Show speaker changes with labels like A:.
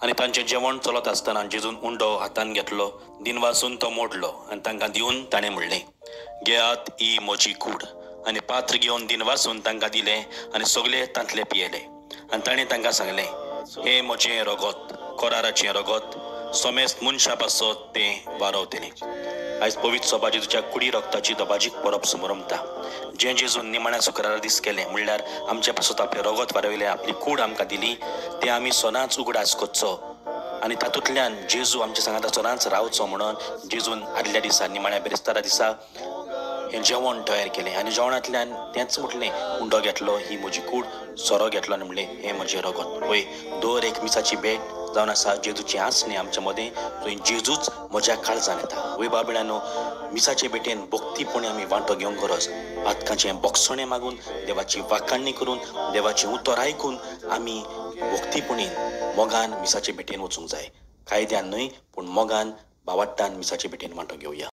A: आनी तांचें जेवण चलत आसतना जेजून उंडो हातान घेतलो, दिनवासून तो मोडलो आनी तांकां दिवन ताणें म्हणलें, घेयात ही म्हजी कूड. आनी पात्र घेवन दिनवासून तांकां दिलें आनी सगळे तांतले पियेले. आनी ताणें तांकां सांगलें, हें म्हजें रगत, कोराराचें रगत, सोमेस्त मनशा पासत तें वारवतलें. आयज पवित्र सभा जेजूच्या कुडी रक्ताची दोबाजीक परब समारंभता. जें जेजून निमाण्या शुक्रारा दीस केलें, म्हणल्यार आमच्या पासत आपलें रगत वारयलें, आपली कूड आमकां दिली, तें आमी सदांच उगडास करचो. आनी तातूंतल्यान जेजू आमच्या सांगाता सदांच रावचो म्हणून जेजून आदल्या दिसा निमाण्या बेरेस्तारा दिसा हें जेवण तयार केलें. आनी जेवणांतल्यान तेंच म्हटलें, उंडो घेतलो, ही म्हजी कूड, सोरो घेतलो आनी म्हणलें, हें म्हजें रगत. पळय, दर एक मिसाची भेट जावन आसा जेजूची आसणी आमच्या मदें, थंय जेजूच म्हज्या काळजान येता. वय बाबड्यानो, मिसाचे भेटेन भक्तीपणी आमी वांटो घेवंक गरज. पातकांचें बोगसणें मागून, देवाची वाखाणणी करून, देवाचें उतर आयकून आमी भक्तीपणीन मोगान मिसाचे भेटेन वचूंक जाय. कायद्यान न्हय, पूण मोगान भावार्थान मिसाचे भेटेन वांटो घेवया.